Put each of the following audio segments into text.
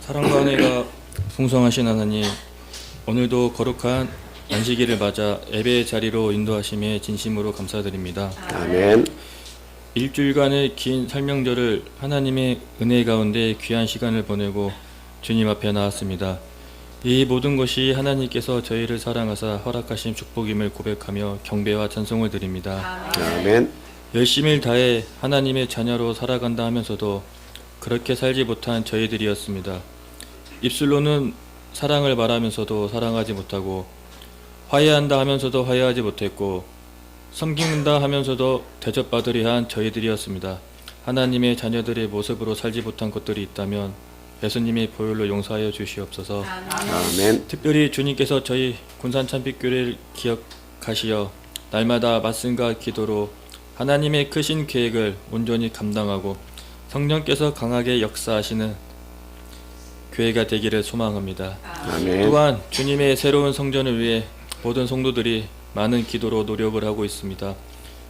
사랑과 은혜가 풍성하신 하나님, 오늘도 거룩한 안식일을 맞아 예배의 자리로 인도하심에 진심으로 감사드립니다. 아멘. 일주일간의 긴 설명절을 하나님의 은혜 가운데 귀한 시간을 보내고 주님 앞에 나왔습니다. 이 모든 것이 하나님께서 저희를 사랑하사 허락하신 축복임을 고백하며 경배와 찬송을 드립니다. 아멘. 열심을 다해 하나님의 자녀로 살아간다 하면서도 그렇게 살지 못한 저희들이었습니다. 입술로는 사랑을 말하면서도 사랑하지 못하고, 화해한다 하면서도 화해하지 못했고, 섬긴다 하면서도 대접받으려 한 저희들이었습니다. 하나님의 자녀들의 모습으로 살지 못한 것들이 있다면 예수님의 보혈로 용서하여 주시옵소서. 아멘. 특별히 주님께서 저희 군산 참빛교회를 기억하시어 날마다 말씀과 기도로 하나님의 크신 계획을 온전히 감당하고 성령께서 강하게 역사하시는 교회가 되기를 소망합니다. 아멘. 또한 주님의 새로운 성전을 위해 모든 성도들이 많은 기도로 노력을 하고 있습니다.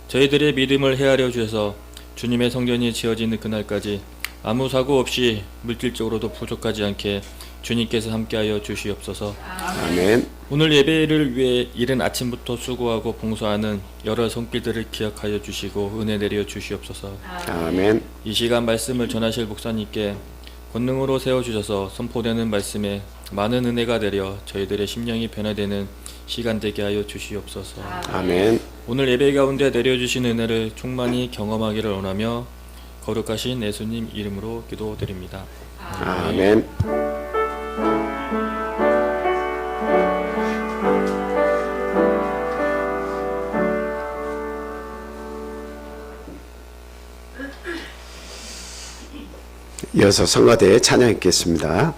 저희들의 믿음을 헤아려 주셔서 주님의 성전이 지어지는 그날까지 아무 사고 없이 물질적으로도 부족하지 않게 주님께서 함께하여 주시옵소서. 아멘. 오늘 예배를 위해 이른 아침부터 수고하고 봉사하는 여러 손길들을 기억하여 주시고 은혜 내려 주시옵소서. 아멘. 이 시간 말씀을 전하실 목사님께 권능으로 세워주셔서 선포되는 말씀에 많은 은혜가 내려 저희들의 심령이 변화되는 시간 되게 하여 주시옵소서. 아멘. 오늘 예배 가운데 내려주신 은혜를 충만히 경험하기를 원하며 거룩하신 예수님 이름으로 기도드립니다. 아멘. 이어서 성가대에 찬양 읽겠습니다.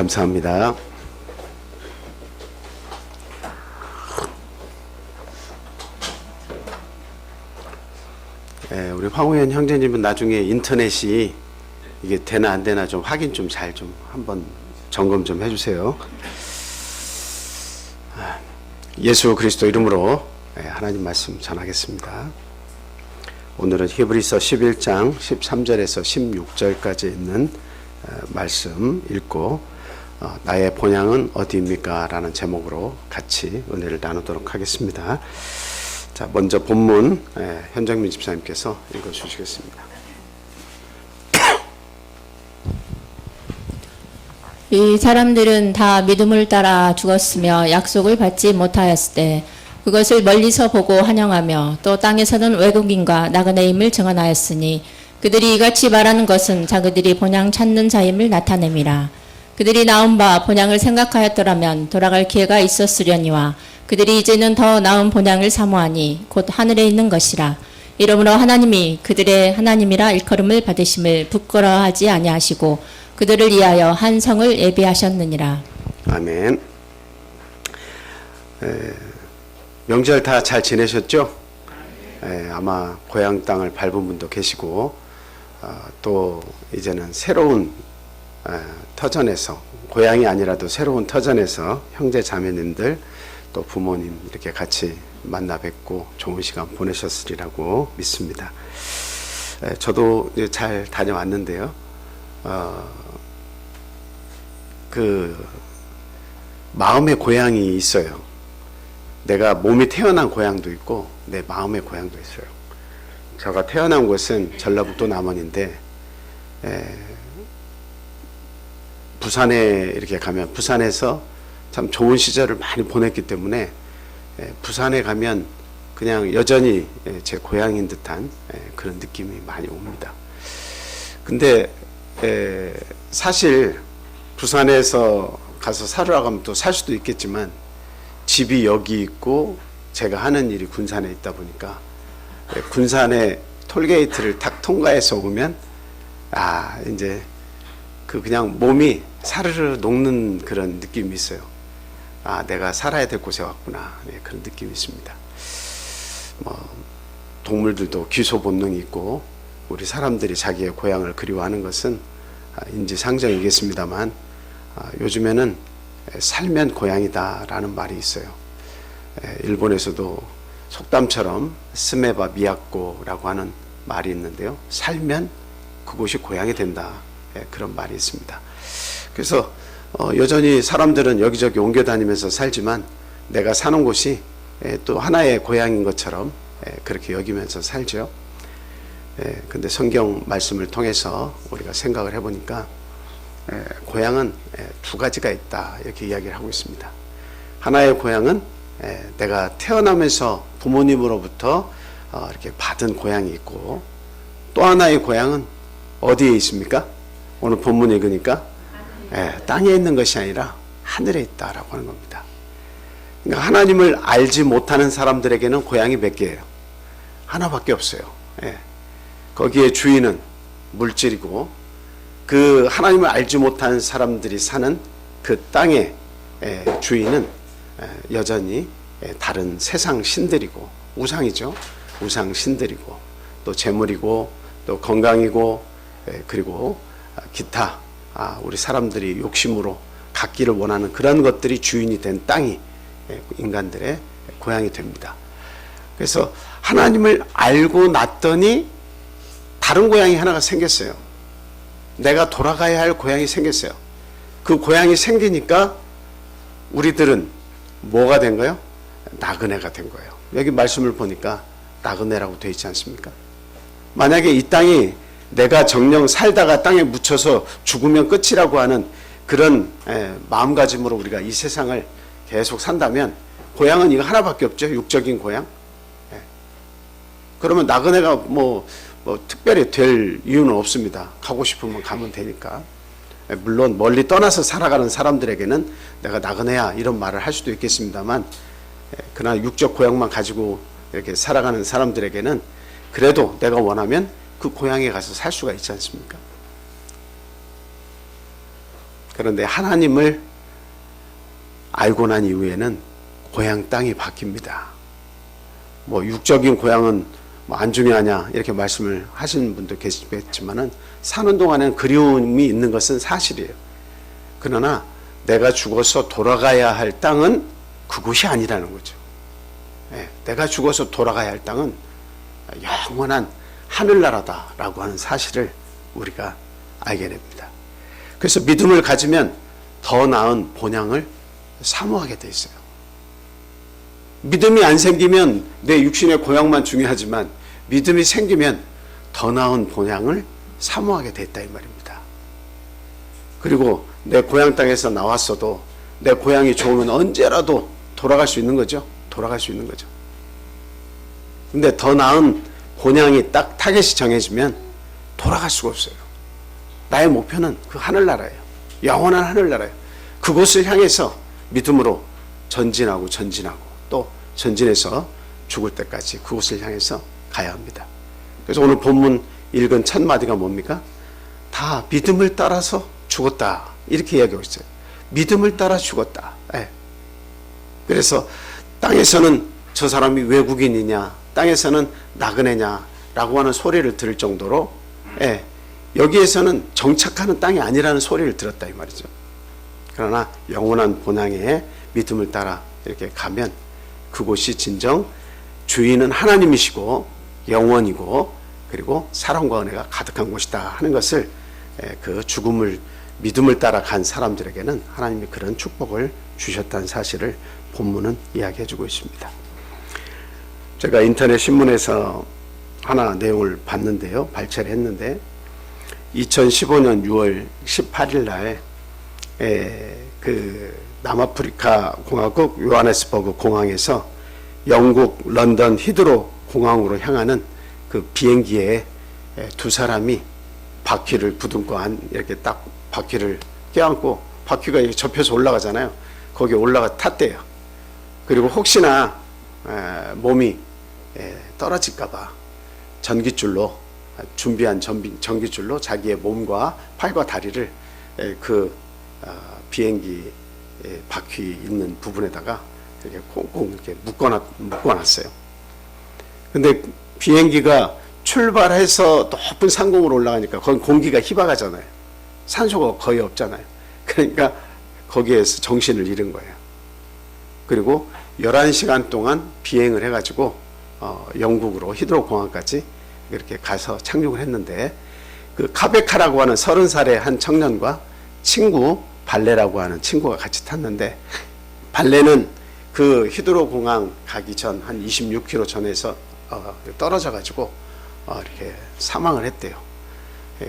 감사합니다. 우리 황우현 형제님은 나중에 인터넷이 이게 되나 안 되나 좀 확인 좀 잘 좀 한번 점검 좀 해주세요. 예수 그리스도 이름으로 하나님 말씀 전하겠습니다. 오늘은 히브리서 11장 13절에서 16절까지 있는 말씀 읽고 나의 본향은 어디입니까? 라는 제목으로 같이 은혜를 나누도록 하겠습니다. 자, 먼저 본문 현정민 집사님께서 읽어주시겠습니다. 이 사람들은 다 믿음을 따라 죽었으며 약속을 받지 못하였을 때 그것을 멀리서 보고 환영하며 또 땅에서는 외국인과 나그네임을 증언하였으니 그들이 이같이 말하는 것은 자기들이 본향 찾는 자임을 나타냄이라. 그들이 나은 바 본향을 생각하였더라면 돌아갈 기회가 있었으려니와 그들이 이제는 더 나은 본향을 사모하니 곧 하늘에 있는 것이라. 이러므로 하나님이 그들의 하나님이라 일컬음을 받으심을 부끄러워하지 아니하시고 그들을 위하여 한 성을 예비하셨느니라. 아멘. 명절 다 잘 지내셨죠? 아마 고향 땅을 밟은 분도 계시고 또 이제는 새로운 터전에서, 고향이 아니라도 새로운 터전에서 형제 자매님들 또 부모님 이렇게 같이 만나 뵙고 좋은 시간 보내셨으리라고 믿습니다. 저도 이제 잘 다녀왔는데요. 그 마음의 고향이 있어요. 내가 몸이 태어난 고향도 있고 내 마음의 고향도 있어요. 제가 태어난 곳은 전라북도 남원인데 부산에 이렇게 가면 부산에서 참 좋은 시절을 많이 보냈기 때문에 부산에 가면 그냥 여전히 제 고향인 듯한 그런 느낌이 많이 옵니다. 근데 사실 부산에서 가서 살으라고 하면 또 살 수도 있겠지만 집이 여기 있고 제가 하는 일이 군산에 있다 보니까 군산에 톨게이트를 딱 통과해서 오면 이제 그냥 몸이 사르르 녹는 그런 느낌이 있어요. 내가 살아야 될 곳에 왔구나. 그런 느낌이 있습니다. 동물들도 귀소 본능이 있고 우리 사람들이 자기의 고향을 그리워하는 것은 인지상정이겠습니다만 요즘에는 살면 고향이다 라는 말이 있어요. 일본에서도 속담처럼 스메바 미야코라고 하는 말이 있는데요. 살면 그곳이 고향이 된다. 그런 말이 있습니다. 그래서 여전히 사람들은 여기저기 옮겨 다니면서 살지만 내가 사는 곳이 또 하나의 고향인 것처럼 그렇게 여기면서 살죠. 근데 성경 말씀을 통해서 우리가 생각을 해보니까 고향은 두 가지가 있다 이렇게 이야기를 하고 있습니다. 하나의 고향은 내가 태어나면서 부모님으로부터 이렇게 받은 고향이 있고 또 하나의 고향은 어디에 있습니까? 오늘 본문 읽으니까 땅에 있는 것이 아니라 하늘에 있다라고 하는 겁니다. 그러니까 하나님을 알지 못하는 사람들에게는 고향이 몇 개예요? 하나밖에 없어요. 거기에 주인은 물질이고 그 하나님을 알지 못하는 사람들이 사는 그 땅의 주인은 여전히 다른 세상 신들이고 우상이죠. 우상 신들이고 또 재물이고 또 건강이고 그리고 기타 우리 사람들이 욕심으로 갖기를 원하는 그런 것들이 주인이 된 땅이 인간들의 고향이 됩니다. 그래서 하나님을 알고 났더니 다른 고향이 하나가 생겼어요. 내가 돌아가야 할 고향이 생겼어요. 그 고향이 생기니까 우리들은 뭐가 된 거예요? 나그네가 된 거예요. 여기 말씀을 보니까 나그네라고 되어 있지 않습니까? 만약에 이 땅이 내가 정령 살다가 땅에 묻혀서 죽으면 끝이라고 하는 그런 마음가짐으로 우리가 이 세상을 계속 산다면 고향은 이거 하나밖에 없죠. 육적인 고향. 그러면 나그네가 뭐 특별히 될 이유는 없습니다. 가고 싶으면 가면 되니까. 물론 멀리 떠나서 살아가는 사람들에게는 내가 나그네야 이런 말을 할 수도 있겠습니다만 그러나 육적 고향만 가지고 이렇게 살아가는 사람들에게는 그래도 내가 원하면 그 고향에 가서 살 수가 있지 않습니까? 그런데 하나님을 알고 난 이후에는 고향 땅이 바뀝니다. 뭐 육적인 고향은 뭐 안 중요하냐 이렇게 말씀을 하시는 분도 계시겠지만은 사는 동안에는 그리움이 있는 것은 사실이에요. 그러나 내가 죽어서 돌아가야 할 땅은 그곳이 아니라는 거죠. 예, 내가 죽어서 돌아가야 할 땅은 영원한 하늘나라다라고 하는 사실을 우리가 알게 됩니다. 그래서 믿음을 가지면 더 나은 본향을 사모하게 돼 있어요. 믿음이 안 생기면 내 육신의 고향만 중요하지만 믿음이 생기면 더 나은 본향을 사모하게 됐다 이 말입니다. 그리고 내 고향 땅에서 나왔어도 내 고향이 좋으면 언제라도 돌아갈 수 있는 거죠. 돌아갈 수 있는 거죠. 근데 더 나은 본향이 딱 타겟이 정해지면 돌아갈 수가 없어요. 나의 목표는 그 하늘나라예요. 영원한 하늘나라예요. 그곳을 향해서 믿음으로 전진하고 또 전진해서 죽을 때까지 그곳을 향해서 가야 합니다. 그래서 오늘 본문 읽은 첫 마디가 뭡니까? 다 믿음을 따라서 죽었다 이렇게 이야기하고 있어요. 믿음을 따라 죽었다. 예. 그래서 땅에서는 저 사람이 외국인이냐, 땅에서는 나그네냐 라고 하는 소리를 들을 정도로 여기에서는 정착하는 땅이 아니라는 소리를 들었다 이 말이죠. 그러나 영원한 본향에 믿음을 따라 이렇게 가면 그곳이 진정 주인은 하나님이시고 영원이고 그리고 사랑과 은혜가 가득한 곳이다 하는 것을 그 죽음을 믿음을 따라 간 사람들에게는 하나님이 그런 축복을 주셨다는 사실을 본문은 이야기해 주고 있습니다. 제가 인터넷 신문에서 하나 내용을 봤는데요. 발췌를 했는데 2015년 6월 18일 날 그 남아프리카 공화국 요하네스버그 공항에서 영국 런던 히드로 공항으로 향하는 그 비행기에 두 사람이 바퀴를 부둥고 이렇게 딱 바퀴를 껴안고 바퀴가 이렇게 접혀서 올라가잖아요. 거기에 올라가 탔대요. 그리고 혹시나 몸이 떨어질까봐 전깃줄로 준비한 전깃줄로 자기의 몸과 팔과 다리를 그 비행기 바퀴 있는 부분에다가 이렇게 꽁꽁 이렇게 묶어놨어요. 근데 비행기가 출발해서 높은 상공으로 올라가니까 거기 공기가 희박하잖아요. 산소가 거의 없잖아요. 그러니까 거기에서 정신을 잃은 거예요. 그리고 11시간 동안 비행을 해가지고 영국으로 히드로 공항까지 이렇게 가서 착륙을 했는데 그 카베카라고 하는 30살의 한 청년과 친구 발레라고 하는 친구가 같이 탔는데 발레는 그 히드로 공항 가기 전 한 26km 전에서 떨어져 가지고 이렇게 사망을 했대요.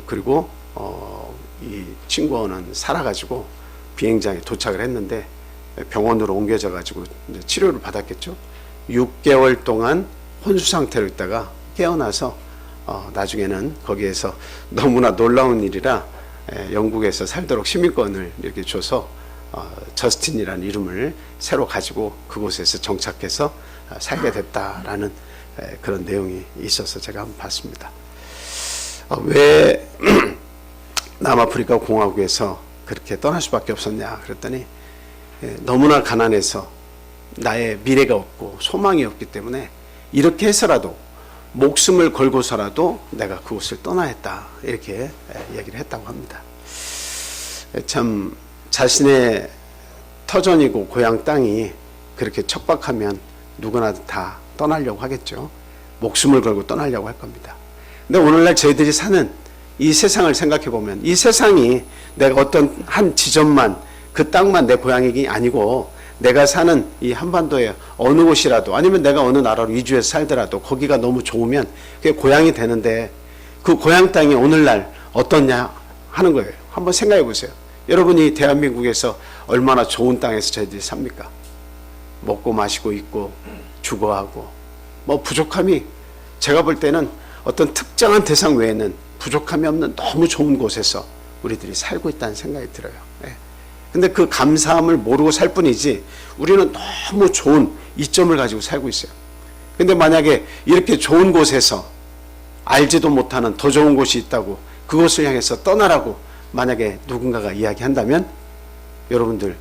그리고 이 친구는 살아가지고 비행장에 도착을 했는데 병원으로 옮겨져 가지고 치료를 받았겠죠. 6개월 동안 혼수 상태로 있다가 깨어나서 나중에는 거기에서 너무나 놀라운 일이라 영국에서 살도록 시민권을 이렇게 줘서 저스틴이라는 이름을 새로 가지고 그곳에서 정착해서 살게 됐다라는 그런 내용이 있어서 제가 한번 봤습니다. 왜 남아프리카 공화국에서 그렇게 떠날 수밖에 없었냐 그랬더니 너무나 가난해서 나의 미래가 없고 소망이 없기 때문에 이렇게 해서라도 목숨을 걸고서라도 내가 그곳을 떠나야 했다 이렇게 얘기를 했다고 합니다. 참 자신의 터전이고 고향 땅이 그렇게 척박하면 누구나 다 떠나려고 하겠죠. 목숨을 걸고 떠나려고 할 겁니다. 근데 오늘날 저희들이 사는 이 세상을 생각해 보면 이 세상이 내가 어떤 한 지점만 그 땅만 내 고향이 아니고 내가 사는 이 한반도의 어느 곳이라도 아니면 내가 어느 나라로 이주해서 살더라도 거기가 너무 좋으면 그게 고향이 되는데 그 고향 땅이 오늘날 어떻냐 하는 거예요. 한번 생각해 보세요. 여러분이 대한민국에서 얼마나 좋은 땅에서 저희들이 삽니까? 먹고 마시고 입고 주거하고 뭐 부족함이 제가 볼 때는 어떤 특정한 대상 외에는 부족함이 없는 너무 좋은 곳에서 우리들이 살고 있다는 생각이 들어요. 근데 그 감사함을 모르고 살 뿐이지 우리는 너무 좋은 이점을 가지고 살고 있어요. 근데 만약에 이렇게 좋은 곳에서 알지도 못하는 더 좋은 곳이 있다고 그곳을 향해서 떠나라고 만약에 누군가가 이야기한다면 여러분들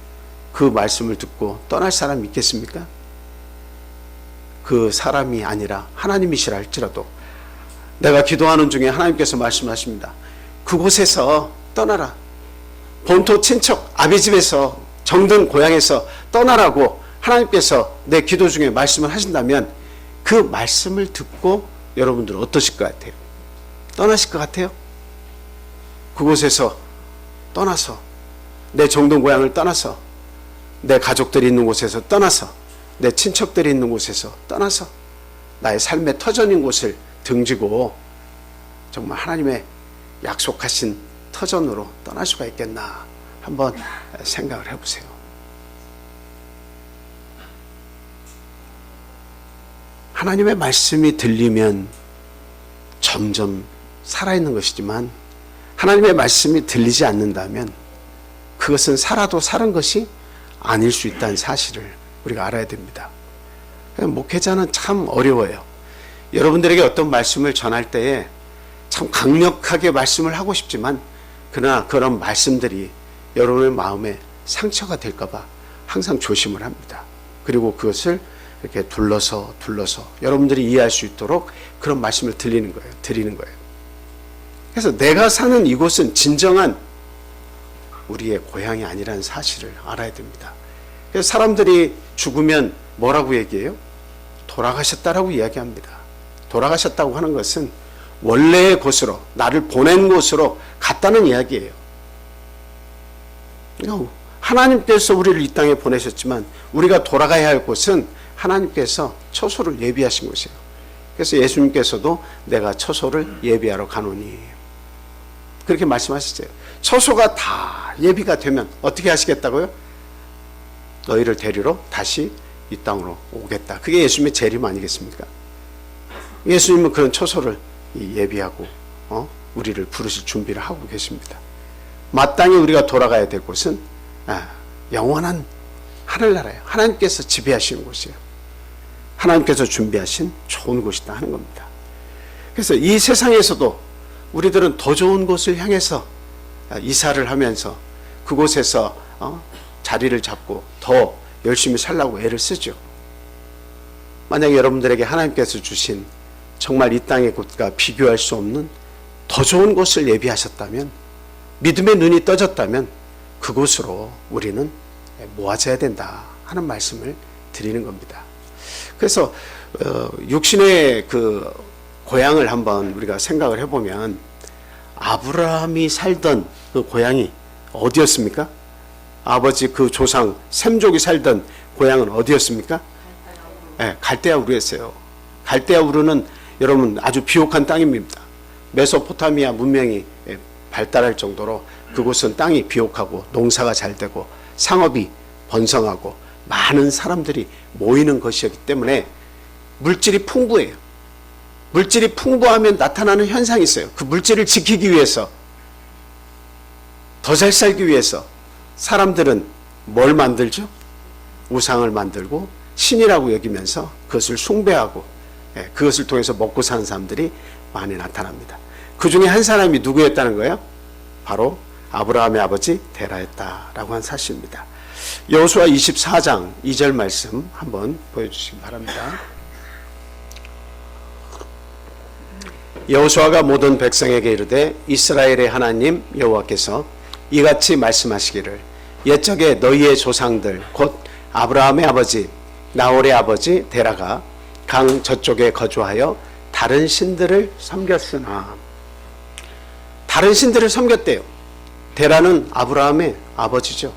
그 말씀을 듣고 떠날 사람이 있겠습니까? 그 사람이 아니라 하나님이시라 할지라도 내가 기도하는 중에 하나님께서 말씀하십니다. 그곳에서 떠나라. 본토 친척 아비 집에서 정든 고향에서 떠나라고 하나님께서 내 기도 중에 말씀을 하신다면 그 말씀을 듣고 여러분들 어떠실 것 같아요? 떠나실 것 같아요? 그곳에서 떠나서 내 정든 고향을 떠나서 내 가족들이 있는 곳에서 떠나서 내 친척들이 있는 곳에서 떠나서 나의 삶의 터전인 곳을 등지고 정말 하나님의 약속하신 터전으로 떠날 수가 있겠나 한번 생각을 해보세요. 하나님의 말씀이 들리면 점점 살아있는 것이지만 하나님의 말씀이 들리지 않는다면 그것은 살아도 사는 것이 아닐 수 있다는 사실을 우리가 알아야 됩니다. 목회자는 참 어려워요. 여러분들에게 어떤 말씀을 전할 때에 참 강력하게 말씀을 하고 싶지만 그러나 그런 말씀들이 여러분의 마음에 상처가 될까 봐 항상 조심을 합니다. 그리고 그것을 이렇게 둘러서 여러분들이 이해할 수 있도록 그런 말씀을 드리는 거예요. 그래서 내가 사는 이곳은 진정한 우리의 고향이 아니라는 사실을 알아야 됩니다. 그래서 사람들이 죽으면 뭐라고 얘기해요? 돌아가셨다라고 이야기합니다. 돌아가셨다고 하는 것은 원래의 곳으로, 나를 보낸 곳으로 갔다는 이야기예요. 하나님께서 우리를 이 땅에 보내셨지만 우리가 돌아가야 할 곳은 하나님께서 처소를 예비하신 곳이에요. 그래서 예수님께서도 내가 처소를 예비하러 가노니 그렇게 말씀하셨어요. 처소가 다 예비가 되면 어떻게 하시겠다고요? 너희를 데리러 다시 이 땅으로 오겠다. 그게 예수님의 재림 아니겠습니까? 예수님은 그런 처소를 예비하고 우리를 부르실 준비를 하고 계십니다. 마땅히 우리가 돌아가야 될 곳은 영원한 하늘나라예요. 하나님께서 지배하시는 곳이에요. 하나님께서 준비하신 좋은 곳이다 하는 겁니다. 그래서 이 세상에서도 우리들은 더 좋은 곳을 향해서 이사를 하면서 그곳에서 자리를 잡고 더 열심히 살라고 애를 쓰죠. 만약에 여러분들에게 하나님께서 주신 정말 이 땅의 곳과 비교할 수 없는 더 좋은 곳을 예비하셨다면, 믿음의 눈이 떠졌다면 그곳으로 우리는 모아져야 된다 하는 말씀을 드리는 겁니다. 그래서 육신의 그 고향을 한번 우리가 생각을 해보면 아브라함이 살던 그 고향이 어디였습니까? 아버지 그 조상 셈족이 살던 고향은 어디였습니까? 갈대아 우르였어요. 갈대아 우르는 여러분 아주 비옥한 땅입니다. 메소포타미아 문명이 발달할 정도로 그곳은 땅이 비옥하고 농사가 잘 되고 상업이 번성하고 많은 사람들이 모이는 것이었기 때문에 물질이 풍부해요. 물질이 풍부하면 나타나는 현상이 있어요. 그 물질을 지키기 위해서, 더 잘 살기 위해서 사람들은 뭘 만들죠? 우상을 만들고 신이라고 여기면서 그것을 숭배하고 그것을 통해서 먹고 사는 사람들이 많이 나타납니다. 그 중에 한 사람이 누구였다는 거예요? 바로 아브라함의 아버지 데라였다라고 한 사실입니다. 여호수아 24장 2절 말씀 한번 보여주시기 바랍니다. 여호수아가 모든 백성에게 이르되 이스라엘의 하나님 여호와께서 이같이 말씀하시기를 옛적에 너희의 조상들 곧 아브라함의 아버지 나홀의 아버지 데라가 강 저쪽에 거주하여 다른 신들을 섬겼으나, 다른 신들을 섬겼대요. 데라는 아브라함의 아버지죠.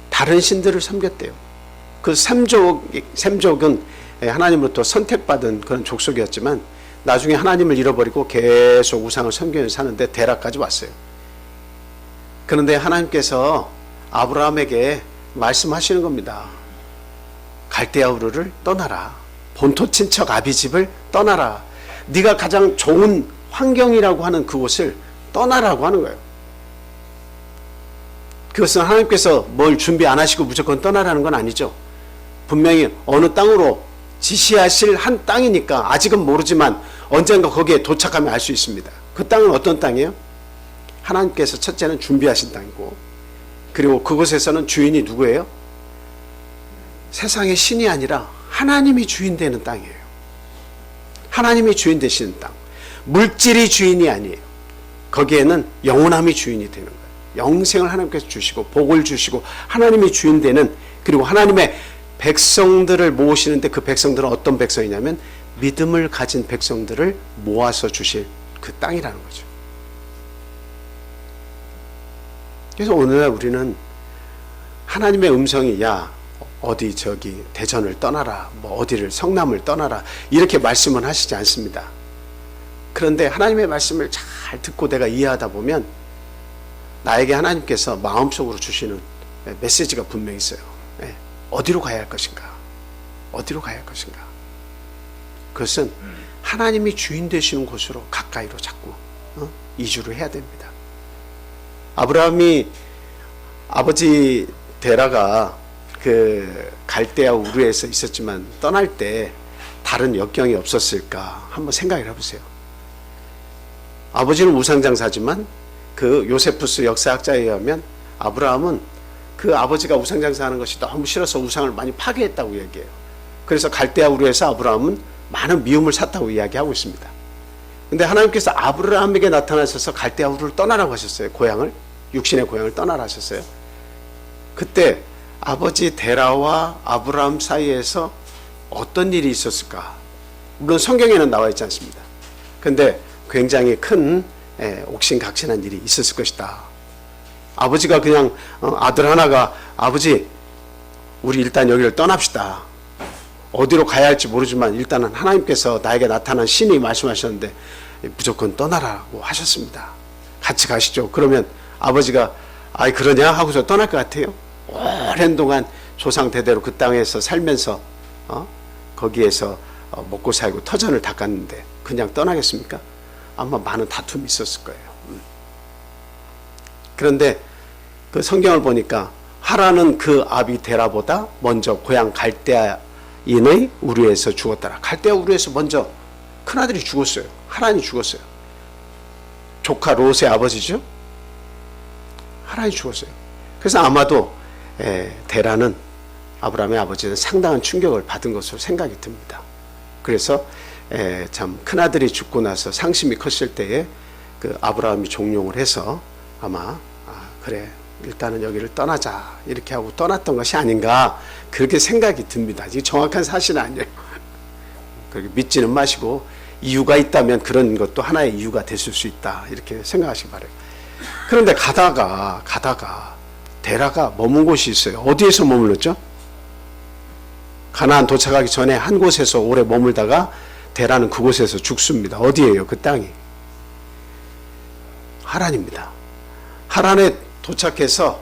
다른 신들을 섬겼대요. 그 셈족은 하나님으로부터 선택받은 그런 족속이었지만 나중에 하나님을 잃어버리고 계속 우상을 섬기면서 사는데 데라까지 왔어요. 그런데 하나님께서 아브라함에게 말씀하시는 겁니다. 갈대아 우르를 떠나라. 본토 친척 아비 집을 떠나라. 네가 가장 좋은 환경이라고 하는 그곳을 떠나라고 하는 거예요. 그것은 하나님께서 뭘 준비 안 하시고 무조건 떠나라는 건 아니죠. 분명히 어느 땅으로 지시하실 한 땅이니까 아직은 모르지만 언젠가 거기에 도착하면 알 수 있습니다. 그 땅은 어떤 땅이에요? 하나님께서 첫째는 준비하신 땅이고 그리고 그곳에서는 주인이 누구예요? 세상의 신이 아니라 하나님이 주인 되는 땅이에요. 하나님이 주인 되시는 땅. 물질이 주인이 아니에요. 거기에는 영원함이 주인이 되는 거예요. 영생을 하나님께서 주시고 복을 주시고 하나님이 주인 되는, 그리고 하나님의 백성들을 모으시는데 그 백성들은 어떤 백성이냐면 믿음을 가진 백성들을 모아서 주실 그 땅이라는 거죠. 그래서 오늘날 우리는 하나님의 음성이 야 어디 저기 대전을 떠나라, 뭐 어디를 성남을 떠나라 이렇게 말씀은 하시지 않습니다. 그런데 하나님의 말씀을 잘 듣고 내가 이해하다 보면 나에게 하나님께서 마음속으로 주시는 메시지가 분명히 있어요. 어디로 가야 할 것인가? 어디로 가야 할 것인가? 그것은 하나님이 주인 되시는 곳으로 가까이로 자꾸 이주를 해야 됩니다. 아브라함이 아버지 데라가 그 갈대아 우르에서 있었지만 떠날 때 다른 역경이 없었을까 한번 생각을 해보세요. 아버지는 우상장사지만 그 요세푸스 역사학자에 의하면 아브라함은 그 아버지가 우상장사하는 것이 너무 싫어서 우상을 많이 파괴했다고 얘기해요. 그래서 갈대아 우르에서 아브라함은 많은 미움을 샀다고 이야기하고 있습니다. 근데 하나님께서 아브라함에게 나타나셔서 갈대아 우르를 떠나라고 하셨어요. 고향을, 육신의 고향을 떠나라 하셨어요. 그때 아버지 데라와 아브라함 사이에서 어떤 일이 있었을까? 물론 성경에는 나와 있지 않습니다. 근데 굉장히 큰 옥신각신한 일이 있었을 것이다. 아버지가 그냥 아들 하나가 아버지 우리 일단 여기를 떠납시다. 어디로 가야 할지 모르지만 일단은 하나님께서 나에게 나타난 신이 말씀하셨는데 무조건 떠나라고 하셨습니다. 같이 가시죠. 그러면 아버지가 아이 그러냐 하고서 떠날 것 같아요. 오랜 동안 조상 대대로 그 땅에서 살면서 거기에서 먹고 살고 터전을 닦았는데 그냥 떠나겠습니까? 아마 많은 다툼이 있었을 거예요. 그런데 그 성경을 보니까 하란은 그 아비 데라보다 먼저 고향 갈대아인의 우르에서 죽었더라. 갈대아 우르에서 먼저 큰아들이 죽었어요. 하란이 죽었어요. 조카 롯의 아버지죠. 하란이 죽었어요. 그래서 아마도 데라는 아브라함의 아버지는 상당한 충격을 받은 것으로 생각이 듭니다. 그래서 참 큰아들이 죽고 나서 상심이 컸을 때에 그 아브라함이 종용을 해서 아마 그래 일단은 여기를 떠나자 이렇게 하고 떠났던 것이 아닌가 그렇게 생각이 듭니다. 이게 정확한 사실은 아니에요. 그렇게 믿지는 마시고 이유가 있다면 그런 것도 하나의 이유가 됐을 수 있다 이렇게 생각하시기 바라요. 그런데 가다가 데라가 머문 곳이 있어요. 어디에서 머물렀죠? 가나안 도착하기 전에 한 곳에서 오래 머물다가 데라는 그곳에서 죽습니다. 어디예요? 그 땅이 하란입니다. 하란에 도착해서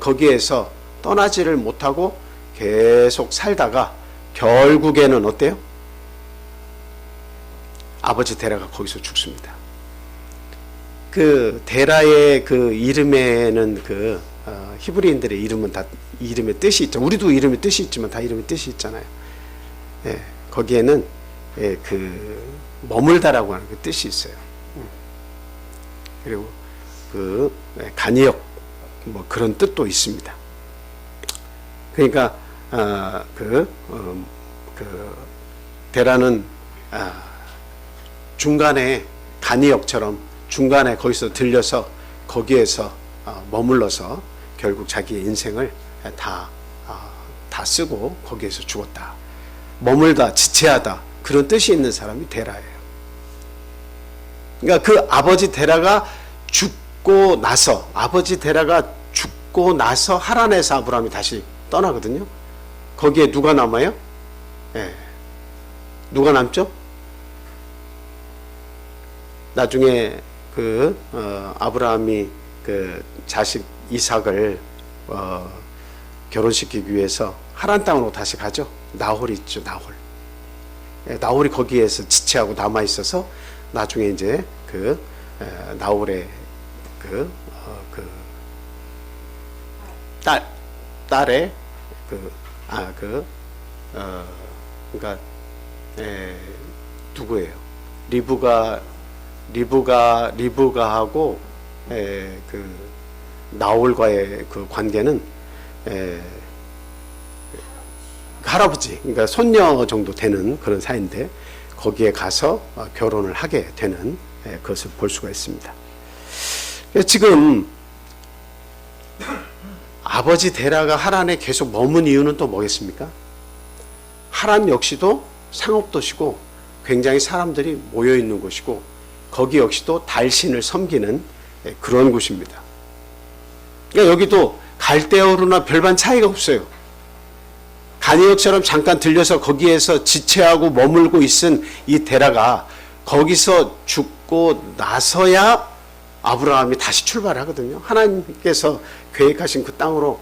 거기에서 떠나지를 못하고 계속 살다가 결국에는 어때요? 아버지 데라가 거기서 죽습니다. 그 데라의 그 이름에는 그 히브리인들의 이름은 다 이름의 뜻이 있죠. 우리도 이름의 뜻이 있지만 다 이름의 뜻이 있잖아요. 거기에는 그 머물다라고 하는 그 뜻이 있어요. 그리고 그 간이역 뭐 그런 뜻도 있습니다. 그러니까 그 데라는 중간에 간이역처럼 중간에 거기서 들려서 거기에서 머물러서 결국 자기의 인생을 다 쓰고 거기에서 죽었다. 머물다, 지체하다 그런 뜻이 있는 사람이 데라예요. 그러니까 그 아버지 데라가 죽고 나서 하란에서 아브라함이 다시 떠나거든요. 거기에 누가 남아요? 누가 남죠? 나중에 아브라함이 그 자식 이삭을 결혼시키기 위해서 하란 땅으로 다시 가죠. 나홀이 있죠. 나홀이 거기에서 지체하고 남아 있어서 나중에 이제 나홀의 딸의 그러니까 누구예요? 리브가 하고 나홀과의 그 관계는 할아버지, 그러니까 손녀 정도 되는 그런 사이인데 거기에 가서 결혼을 하게 되는 것을 볼 수가 있습니다. 지금 아버지 데라가 하란에 계속 머문 이유는 또 뭐겠습니까? 하란 역시도 상업도시고 굉장히 사람들이 모여 있는 곳이고 거기 역시도 달신을 섬기는 그런 곳입니다. 그러니까 여기도 갈대아우르나 별반 차이가 없어요. 가니역처럼 잠깐 들려서 거기에서 지체하고 머물고 있은 이 데라가 거기서 죽고 나서야 아브라함이 다시 출발하거든요. 하나님께서 계획하신 그 땅으로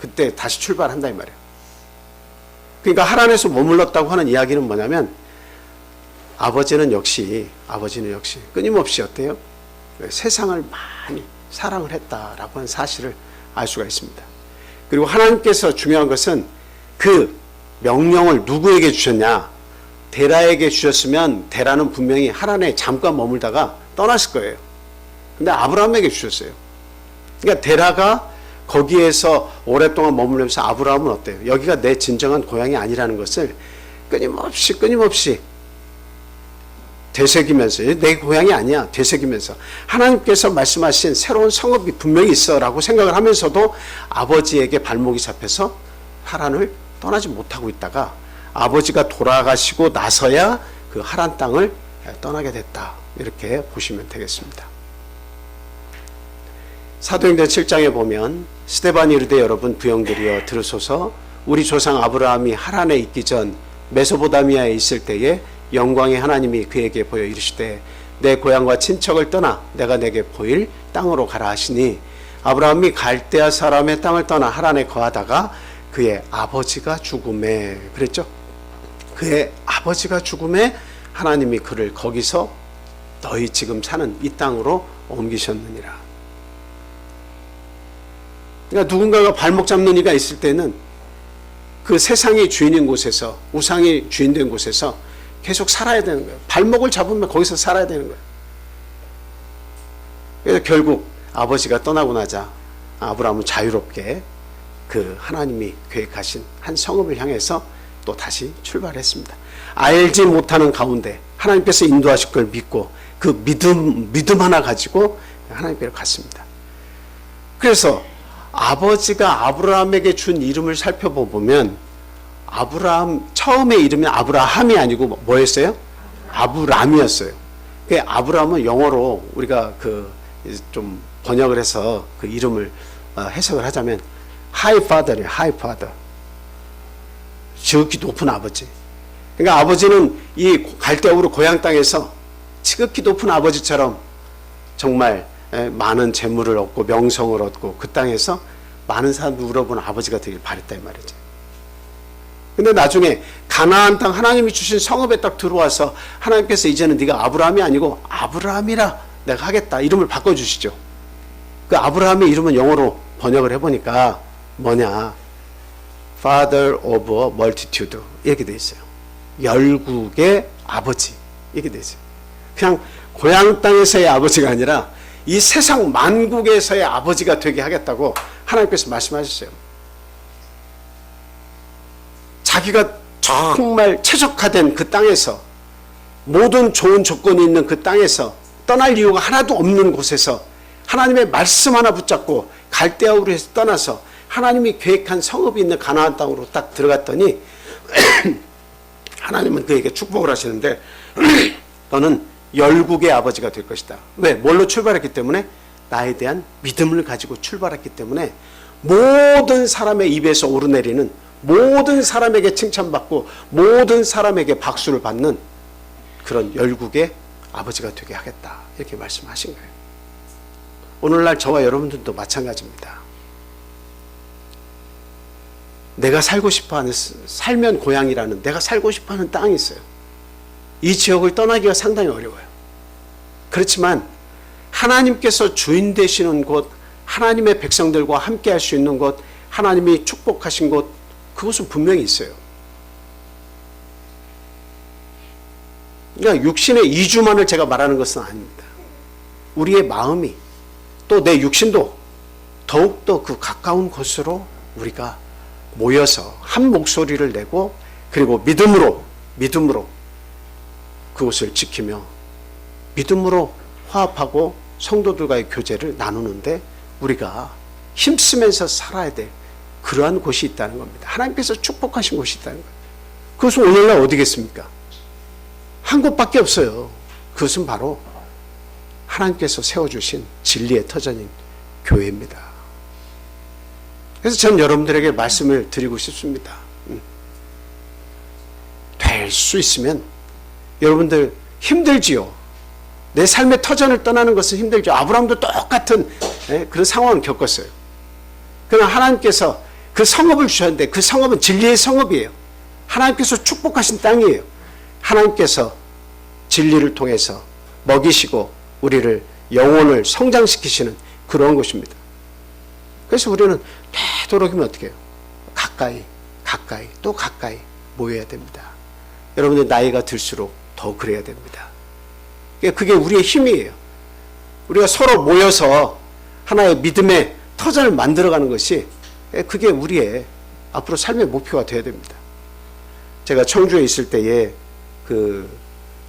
그때 다시 출발한다 이 말이에요. 그러니까 하란에서 머물렀다고 하는 이야기는 뭐냐면 아버지는 역시 끊임없이 어때요? 세상을 많이 사랑을 했다라고 하는 사실을 알 수가 있습니다. 그리고 하나님께서 중요한 것은 그 명령을 누구에게 주셨냐? 데라에게 주셨으면 데라는 분명히 하란에 잠깐 머물다가 떠났을 거예요. 근데 아브라함에게 주셨어요. 그러니까 데라가 거기에서 오랫동안 머물면서 아브라함은 어때요? 여기가 내 진정한 고향이 아니라는 것을 끊임없이 되새기면서 내 고향이 아니야 되새기면서 하나님께서 말씀하신 새로운 성읍이 분명히 있어 라고 생각을 하면서도 아버지에게 발목이 잡혀서 하란을 떠나지 못하고 있다가 아버지가 돌아가시고 나서야 그 하란 땅을 떠나게 됐다 이렇게 보시면 되겠습니다. 사도행전 7장에 보면 스데반이 이르되 여러분 부형들이여 들으소서 우리 조상 아브라함이 하란에 있기 전 메소포타미아에 있을 때에 영광의 하나님이 그에게 보여 이르시되 내 고향과 친척을 떠나 내가 내게 보일 땅으로 가라 하시니 아브라함이 갈대아 사람의 땅을 떠나 하란에 거하다가 그의 아버지가 죽음에 그랬죠. 그의 아버지가 죽음에 하나님이 그를 거기서 너희 지금 사는 이 땅으로 옮기셨느니라. 그러니까 누군가가 발목 잡는 이가 있을 때는 그 세상이 주인인 곳에서 우상이 주인된 곳에서 계속 살아야 되는 거예요. 발목을 잡으면 거기서 살아야 되는 거예요. 그래서 결국 아버지가 떠나고 나자 아브라함은 자유롭게 그 하나님이 계획하신 한 성읍을 향해서 또 다시 출발했습니다. 알지 못하는 가운데 하나님께서 인도하실 걸 믿고 그 믿음 하나 가지고 하나님께로 갔습니다. 그래서 아버지가 아브라함에게 준 이름을 살펴보면 아브라함 처음에 이름이 아브라함이 아니고 뭐였어요? 아브람이었어요. 그 아브라함은 영어로 우리가 그 좀 번역을 해서 그 이름을 해석을 하자면 하이 파더래요. 하이 파더. 지극히 높은 아버지. 그러니까 아버지는 이 갈대아우르 고향 땅에서 지극히 높은 아버지처럼 정말 많은 재물을 얻고 명성을 얻고 그 땅에서 많은 사람들 울어보는 아버지가 되길 바랬다 이 말이죠. 근데 나중에 가나안 땅 하나님이 주신 성읍에 딱 들어와서 하나님께서 이제는 네가 아브라함이 아니고 아브라함이라 내가 하겠다 이름을 바꿔주시죠. 그 아브라함의 이름은 영어로 번역을 해보니까 뭐냐? Father of a multitude 이렇게 돼 있어요. 열국의 아버지 이렇게 돼 있어요. 그냥 고향 땅에서의 아버지가 아니라 이 세상 만국에서의 아버지가 되게 하겠다고 하나님께서 말씀하셨어요. 자기가 정말 최적화된 그 땅에서 모든 좋은 조건이 있는 그 땅에서 떠날 이유가 하나도 없는 곳에서 하나님의 말씀 하나 붙잡고 갈대아우르에서 떠나서 하나님이 계획한 성읍이 있는 가나안 땅으로 딱 들어갔더니 하나님은 그에게 축복을 하시는데 너는 열국의 아버지가 될 것이다. 왜? 뭘로 출발했기 때문에? 나에 대한 믿음을 가지고 출발했기 때문에 모든 사람의 입에서 오르내리는 모든 사람에게 칭찬받고 모든 사람에게 박수를 받는 그런 열국의 아버지가 되게 하겠다 이렇게 말씀하신 거예요. 오늘날 저와 여러분들도 마찬가지입니다. 내가 살고 싶어하는 살면 고향이라는 내가 살고 싶어하는 땅이 있어요. 이 지역을 떠나기가 상당히 어려워요. 그렇지만 하나님께서 주인 되시는 곳, 하나님의 백성들과 함께 할 수 있는 곳, 하나님이 축복하신 곳, 그것은 분명히 있어요. 그러니까 육신의 이주만을 제가 말하는 것은 아닙니다. 우리의 마음이 또 내 육신도 더욱더 그 가까운 곳으로 우리가 모여서 한 목소리를 내고 그리고 믿음으로 그것을 지키며 믿음으로 화합하고 성도들과의 교제를 나누는데 우리가 힘쓰면서 살아야 될 그러한 곳이 있다는 겁니다. 하나님께서 축복하신 곳이 있다는 거예요. 그것은 오늘날 어디겠습니까? 한 곳밖에 없어요. 그것은 바로 하나님께서 세워주신 진리의 터전인 교회입니다. 그래서 저는 여러분들에게 말씀을 드리고 싶습니다. 될 수 있으면 여러분들 힘들지요. 내 삶의 터전을 떠나는 것은 힘들죠. 아브라함도 똑같은 그런 상황을 겪었어요. 그러나 하나님께서 그 성읍을 주셨는데 그 성읍은 진리의 성읍이에요. 하나님께서 축복하신 땅이에요. 하나님께서 진리를 통해서 먹이시고 우리를 영혼을 성장시키시는 그런 것입니다. 그래서 우리는 되도록이면 어떻게 해요? 가까이 또 가까이 모여야 됩니다. 여러분들 나이가 들수록 더 그래야 됩니다. 그게 우리의 힘이에요. 우리가 서로 모여서 하나의 믿음의 터전을 만들어가는 것이 그게 우리의 앞으로 삶의 목표가 되어야 됩니다. 제가 청주에 있을 때에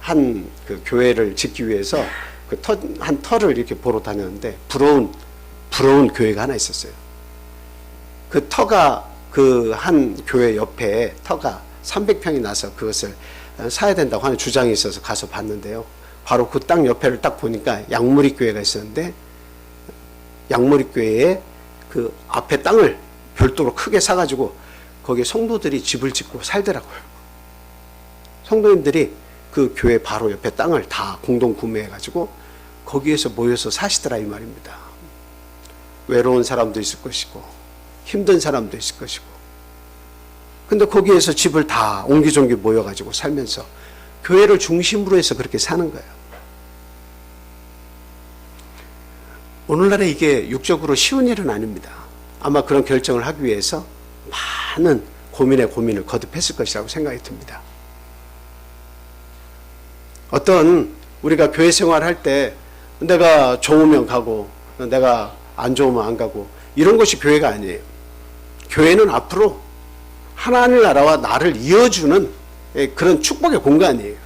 한 교회를 짓기 위해서 한 터를 이렇게 보러 다녔는데 부러운 교회가 하나 있었어요. 그 터가 그 한 교회 옆에 터가 300평이 나서 그것을 사야 된다고 하는 주장이 있어서 가서 봤는데요. 바로 그 땅 옆에를 딱 보니까 양무리 교회가 있었는데 양무리 교회에 그 앞에 땅을 별도로 크게 사가지고 거기에 성도들이 집을 짓고 살더라고요. 성도님들이 그 교회 바로 옆에 땅을 다 공동 구매해가지고 거기에서 모여서 사시더라 이 말입니다. 외로운 사람도 있을 것이고 힘든 사람도 있을 것이고 근데 거기에서 집을 다 옹기종기 모여가지고 살면서 교회를 중심으로 해서 그렇게 사는 거예요. 오늘날에 이게 육적으로 쉬운 일은 아닙니다. 아마 그런 결정을 하기 위해서 많은 고민을 거듭했을 것이라고 생각이 듭니다. 어떤 우리가 교회 생활할 때 내가 좋으면 가고 내가 안 좋으면 안 가고 이런 것이 교회가 아니에요. 교회는 앞으로 하나님의 나라와 나를 이어주는 그런 축복의 공간이에요.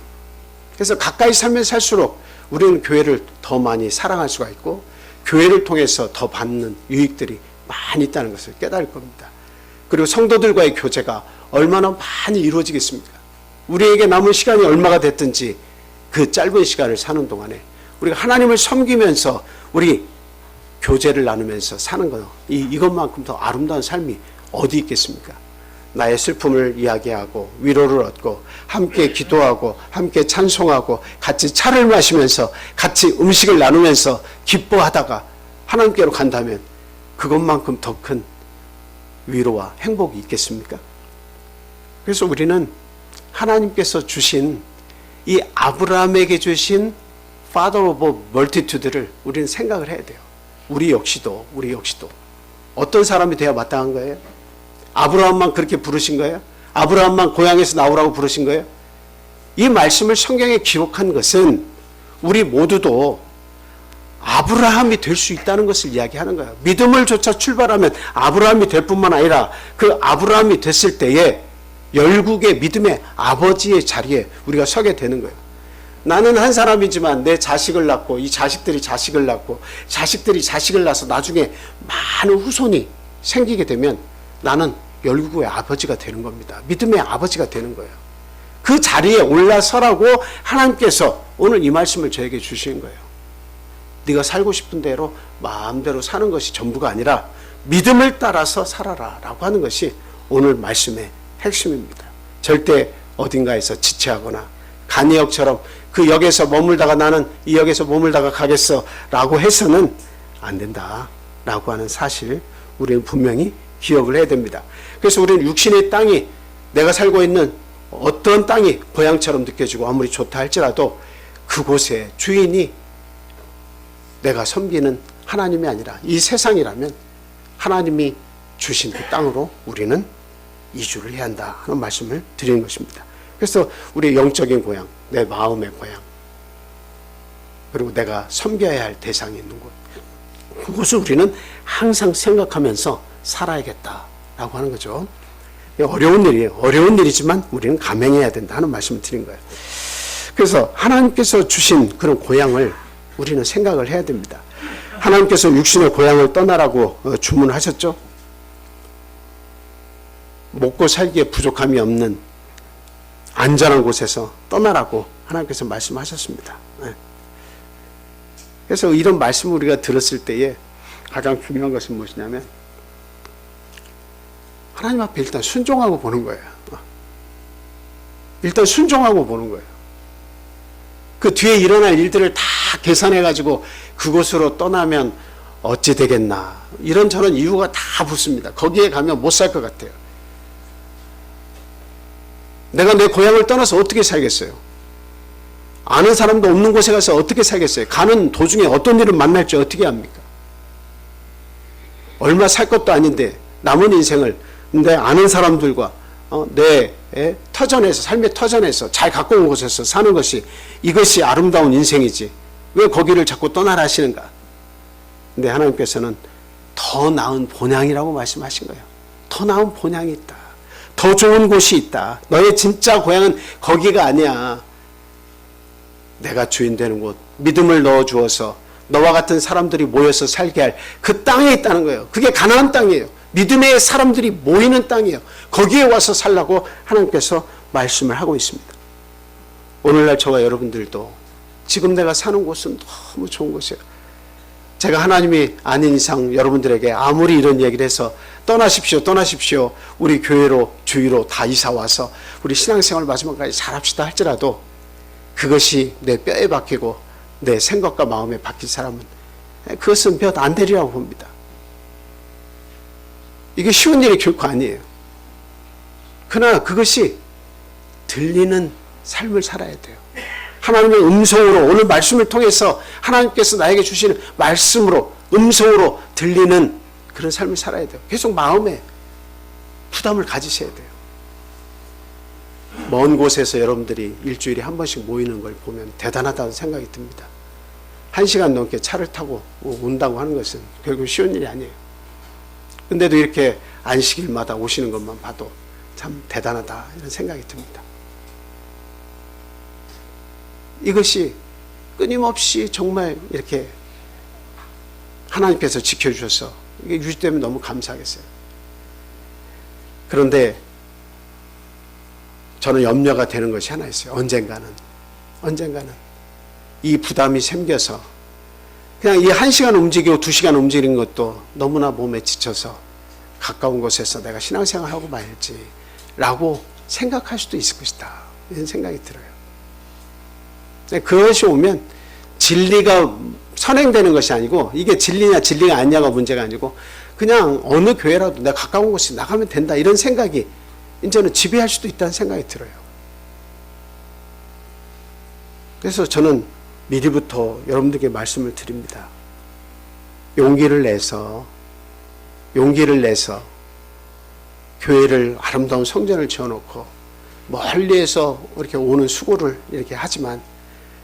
그래서 가까이 살면 살수록 우리는 교회를 더 많이 사랑할 수가 있고 교회를 통해서 더 받는 유익들이 많이 있다는 것을 깨달을 겁니다. 그리고 성도들과의 교제가 얼마나 많이 이루어지겠습니까? 우리에게 남은 시간이 얼마가 됐든지 그 짧은 시간을 사는 동안에 우리가 하나님을 섬기면서 우리 교제를 나누면서 사는 것 이것만큼 더 아름다운 삶이 어디 있겠습니까? 나의 슬픔을 이야기하고 위로를 얻고 함께 기도하고 함께 찬송하고 같이 차를 마시면서 같이 음식을 나누면서 기뻐하다가 하나님께로 간다면 그것만큼 더 큰 위로와 행복이 있겠습니까? 그래서 우리는 하나님께서 주신 이 아브라함에게 주신 Father of Multitude를 우리는 생각을 해야 돼요. 우리 역시도 어떤 사람이 되어야 마땅한 거예요? 아브라함만 그렇게 부르신 거예요? 아브라함만 고향에서 나오라고 부르신 거예요? 이 말씀을 성경에 기록한 것은 우리 모두도 아브라함이 될 수 있다는 것을 이야기하는 거예요. 믿음을 조차 출발하면 아브라함이 될 뿐만 아니라 그 아브라함이 됐을 때에 열국의 믿음의 아버지의 자리에 우리가 서게 되는 거예요. 나는 한 사람이지만 내 자식을 낳고 이 자식들이 자식을 낳고 자식들이 자식을 낳아서 나중에 많은 후손이 생기게 되면 나는 열국의 아버지가 되는 겁니다. 믿음의 아버지가 되는 거예요. 그 자리에 올라서라고 하나님께서 오늘 이 말씀을 저에게 주신 거예요. 네가 살고 싶은 대로 마음대로 사는 것이 전부가 아니라 믿음을 따라서 살아라 라고 하는 것이 오늘 말씀의 핵심입니다. 절대 어딘가에서 지체하거나 간이역처럼 그 역에서 머물다가 나는 이 역에서 머물다가 가겠어 라고 해서는 안 된다 라고 하는 사실 우리는 분명히 기억을 해야 됩니다. 그래서 우리는 육신의 땅이 내가 살고 있는 어떤 땅이 고향처럼 느껴지고 아무리 좋다 할지라도 그곳의 주인이 내가 섬기는 하나님이 아니라 이 세상이라면 하나님이 주신 그 땅으로 우리는 이주를 해야 한다 하는 말씀을 드리는 것입니다. 그래서 우리의 영적인 고향, 내 마음의 고향, 그리고 내가 섬겨야 할 대상이 있는 곳, 그것을 우리는 항상 생각하면서 살아야겠다라고 하는 거죠. 어려운 일이에요. 어려운 일이지만 우리는 감행해야 된다 하는 말씀을 드린 거예요. 그래서 하나님께서 주신 그런 고향을 우리는 생각을 해야 됩니다. 하나님께서 육신의 고향을 떠나라고 주문하셨죠. 먹고 살기에 부족함이 없는 안전한 곳에서 떠나라고 하나님께서 말씀하셨습니다. 그래서 이런 말씀을 우리가 들었을 때에 가장 중요한 것은 무엇이냐면 하나님 앞에 일단 순종하고 보는 거예요. 일단 순종하고 보는 거예요. 그 뒤에 일어날 일들을 다 계산해가지고 그곳으로 떠나면 어찌 되겠나. 이런저런 이유가 다 붙습니다. 거기에 가면 못 살 것 같아요. 내가 내 고향을 떠나서 어떻게 살겠어요? 아는 사람도 없는 곳에 가서 어떻게 살겠어요? 가는 도중에 어떤 일을 만날지 어떻게 합니까? 얼마 살 것도 아닌데 남은 인생을 내 아는 사람들과 내 터전에서, 삶의 터전에서 잘 가까운 곳에서 사는 것이 이것이 아름다운 인생이지 왜 거기를 자꾸 떠나라 하시는가? 근데 하나님께서는 더 나은 본향이라고 말씀하신 거예요. 더 나은 본향이 있다. 더 좋은 곳이 있다. 너의 진짜 고향은 거기가 아니야. 내가 주인 되는 곳, 믿음을 넣어 주어서 너와 같은 사람들이 모여서 살게 할 그 땅에 있다는 거예요. 그게 가나안 땅이에요. 믿음의 사람들이 모이는 땅이에요. 거기에 와서 살라고 하나님께서 말씀을 하고 있습니다. 오늘날 저와 여러분들도 지금 내가 사는 곳은 너무 좋은 곳이에요. 제가 하나님이 아닌 이상 여러분들에게 아무리 이런 얘기를 해서 떠나십시오, 떠나십시오. 우리 교회로, 주위로 다 이사 와서 우리 신앙생활 마지막까지 잘합시다 할지라도 그것이 내 뼈에 박히고 내 생각과 마음에 박힌 사람은 그것은 몇 안 되리라고 봅니다. 이게 쉬운 일이 결코 아니에요. 그러나 그것이 들리는 삶을 살아야 돼요. 하나님의 음성으로 오늘 말씀을 통해서 하나님께서 나에게 주시는 말씀으로 음성으로 들리는 그런 삶을 살아야 돼요. 계속 마음에 부담을 가지셔야 돼요. 먼 곳에서 여러분들이 일주일에 한 번씩 모이는 걸 보면 대단하다는 생각이 듭니다. 1시간 넘게 차를 타고 온다고 하는 것은 결국 쉬운 일이 아니에요. 근데도 이렇게 안식일마다 오시는 것만 봐도 참 대단하다 이런 생각이 듭니다. 이것이 끊임없이 정말 이렇게 하나님께서 지켜주셔서 이게 유지되면 너무 감사하겠어요. 그런데 저는 염려가 되는 것이 하나 있어요. 언젠가는 이 부담이 생겨서 그냥 이 1시간 움직이고 2시간 움직이는 것도 너무나 몸에 지쳐서 가까운 곳에서 내가 신앙생활하고 말지 라고 생각할 수도 있을 것이다 이런 생각이 들어요. 그것이 오면 진리가 선행되는 것이 아니고 이게 진리냐 진리가 아니냐가 문제가 아니고 그냥 어느 교회라도 내가 가까운 곳에 나가면 된다 이런 생각이 이제는 지배할 수도 있다는 생각이 들어요. 그래서 저는 미리부터 여러분들께 말씀을 드립니다. 용기를 내서 교회를 아름다운 성전을 지어놓고 멀리에서 이렇게 오는 수고를 이렇게 하지만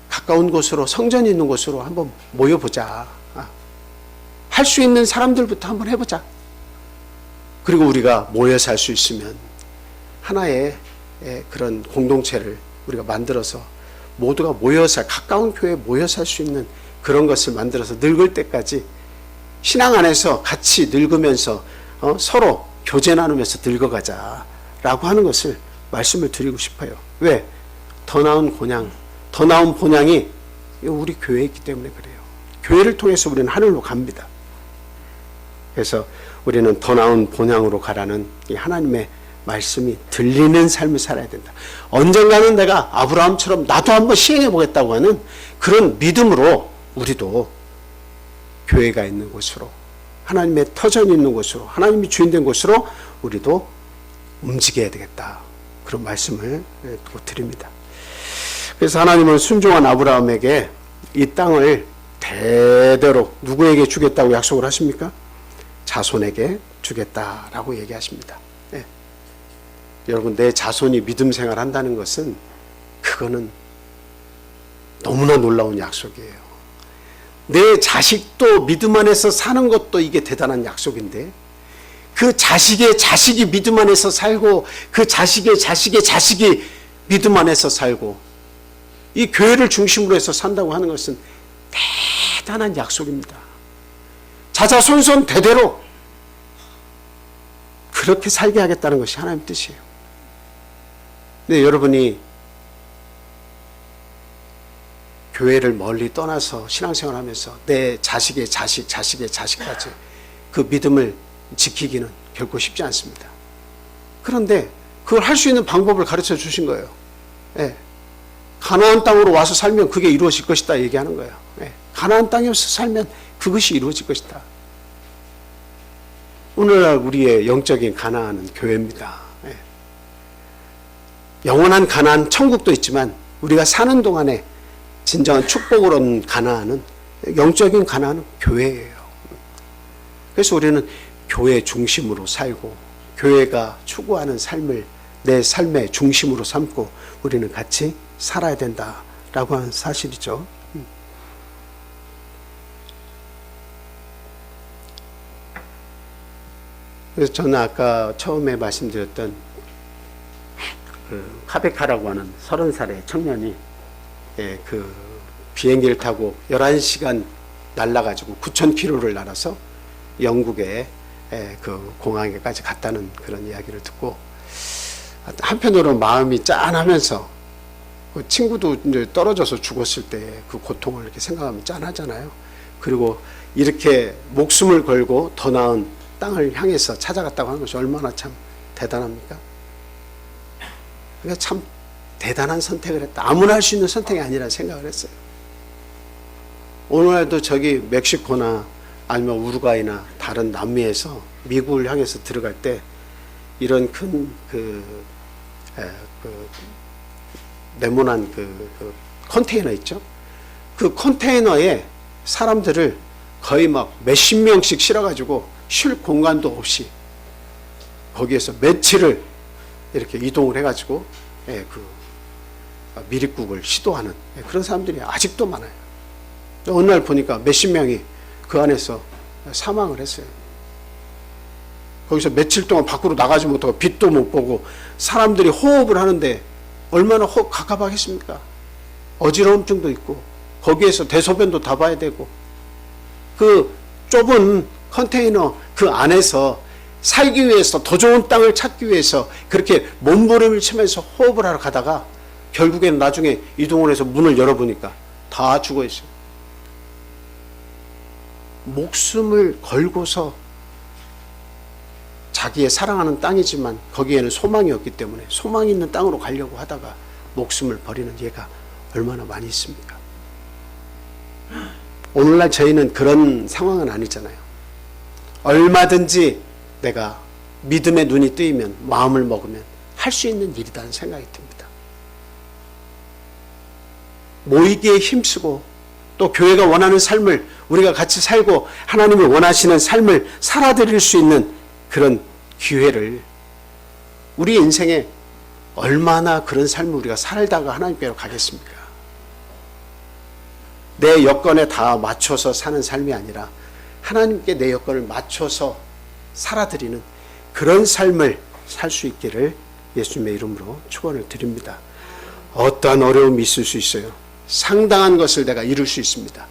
가까운 곳으로 성전이 있는 곳으로 한번 모여보자. 할 수 있는 사람들부터 한번 해보자. 그리고 우리가 모여 살 수 있으면 하나의 그런 공동체를 우리가 만들어서 모두가 모여서 가까운 교회에 모여 살 수 있는 그런 것을 만들어서 늙을 때까지 신앙 안에서 같이 늙으면서 서로 교제 나누면서 늙어가자라고 하는 것을 말씀을 드리고 싶어요. 왜? 더 나은 본향이 우리 교회에 있기 때문에 그래요. 교회를 통해서 우리는 하늘로 갑니다. 그래서 우리는 더 나은 본향으로 가라는 이 하나님의 말씀이 들리는 삶을 살아야 된다. 언젠가는 내가 아브라함처럼 나도 한번 시행해 보겠다고 하는 그런 믿음으로 우리도 교회가 있는 곳으로 하나님의 터전이 있는 곳으로 하나님이 주인된 곳으로 우리도 움직여야 되겠다. 그런 말씀을 드립니다. 그래서 하나님은 순종한 아브라함에게 이 땅을 대대로 누구에게 주겠다고 약속을 하십니까? 자손에게 주겠다라고 얘기하십니다. 네. 여러분 내 자손이 믿음 생활 한다는 것은 그거는 너무나 놀라운 약속이에요. 내 자식도 믿음 안에서 사는 것도 이게 대단한 약속인데, 그 자식의 자식이 믿음 안에서 살고, 그 자식의 자식의 자식이 믿음 안에서 살고, 이 교회를 중심으로 해서 산다고 하는 것은 대단한 약속입니다. 자자손손 대대로 그렇게 살게 하겠다는 것이 하나님 뜻이에요. 근데 여러분이 교회를 멀리 떠나서 신앙생활 하면서 내 자식의 자식, 자식의 자식까지 그 믿음을 지키기는 결코 쉽지 않습니다. 그런데 그걸 할 수 있는 방법을 가르쳐 주신 거예요. 예. 가나안 땅으로 와서 살면 그게 이루어질 것이다 얘기하는 거예요. 예. 가나안 땅에서 살면 그것이 이루어질 것이다. 오늘날 우리의 영적인 가나안은 교회입니다. 예. 영원한 가나안 천국도 있지만 우리가 사는 동안에 진정한 축복을 얻는 가나안은, 영적인 가나안은 교회예요. 그래서 우리는 교회 중심으로 살고 교회가 추구하는 삶을 내 삶의 중심으로 삼고 우리는 같이 살아야 된다라고 하는 사실이죠. 그래서 저는 아까 처음에 말씀드렸던 그 카베카라고 하는 30살의 청년이 그 비행기를 타고 11시간 날아가지고 9,000km를 날아서 영국의 그 공항에까지 갔다는 그런 이야기를 듣고 한편으로 마음이 짠하면서 그 친구도 이제 떨어져서 죽었을 때 그 고통을 이렇게 생각하면 짠하잖아요. 그리고 이렇게 목숨을 걸고 더 나은 땅을 향해서 찾아갔다고 하는 것이 얼마나 참 대단합니까? 그러니까 참 대단한 선택을 했다. 아무나 할 수 있는 선택이 아니라 생각을 했어요. 오늘날도 저기 멕시코나 아니면 우루과이나 다른 남미에서 미국을 향해서 들어갈 때 이런 큰 네모난 그 컨테이너 있죠? 그 컨테이너에 사람들을 거의 막 몇십 명씩 실어가지고 쉴 공간도 없이 거기에서 며칠을 이렇게 이동을 해가지고 그 미립국을 시도하는 그런 사람들이 아직도 많아요. 어느 날 보니까 몇십 명이 그 안에서 사망을 했어요. 거기서 며칠 동안 밖으로 나가지 못하고 빛도 못 보고 사람들이 호흡을 하는데 얼마나 갑갑하겠습니까? 어지러움증도 있고 거기에서 대소변도 다 봐야 되고 그 좁은 컨테이너 그 안에서 살기 위해서 더 좋은 땅을 찾기 위해서 그렇게 몸부림을 치면서 호흡을 하러 가다가 결국에는 나중에 이동을 해서 문을 열어보니까 다 죽어 있어요. 목숨을 걸고서 자기의 사랑하는 땅이지만 거기에는 소망이 없기 때문에 소망이 있는 땅으로 가려고 하다가 목숨을 버리는 예가 얼마나 많이 있습니까? 오늘날 저희는 그런 상황은 아니잖아요. 얼마든지 내가 믿음의 눈이 뜨이면 마음을 먹으면 할 수 있는 일이라는 생각이 듭니다. 모이기에 힘쓰고 또 교회가 원하는 삶을 우리가 같이 살고 하나님이 원하시는 삶을 살아드릴 수 있는 그런 기회를 우리 인생에 얼마나 그런 삶을 우리가 살다가 하나님께로 가겠습니까? 내 여건에 다 맞춰서 사는 삶이 아니라 하나님께 내 여건을 맞춰서 살아드리는 그런 삶을 살 수 있기를 예수님의 이름으로 축원을 드립니다. 어떠한 어려움이 있을 수 있어요. 상당한 것을 내가 이룰 수 있습니다.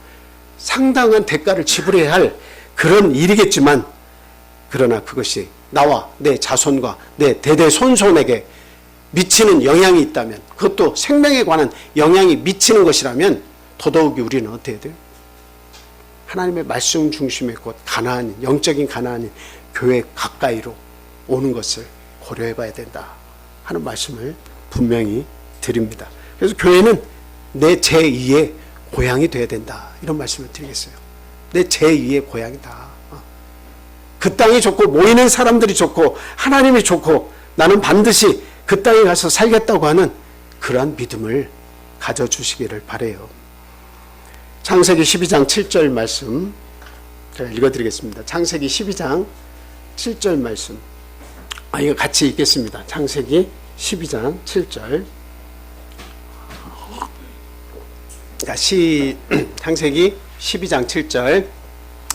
상당한 대가를 지불해야 할 그런 일이겠지만 그러나 그것이 나와 내 자손과 내 대대손손에게 미치는 영향이 있다면 그것도 생명에 관한 영향이 미치는 것이라면 더더욱이 우리는 어떻게 해야 돼요? 하나님의 말씀 중심의 곧 가나안인 영적인 가나안인 교회 가까이로 오는 것을 고려해 봐야 된다 하는 말씀을 분명히 드립니다. 그래서 교회는 내 제2의 고향이 돼야 된다 이런 말씀을 드리겠어요. 내 제2의 고향이다. 그 땅이 좋고 모이는 사람들이 좋고 하나님이 좋고 나는 반드시 그 땅에 가서 살겠다고 하는 그러한 믿음을 가져주시기를 바라요. 창세기 12장 7절 말씀 제가 읽어드리겠습니다. 창세기 12장 7절 말씀 이거 같이 읽겠습니다. 창세기 12장 7절 창세기 12장 7절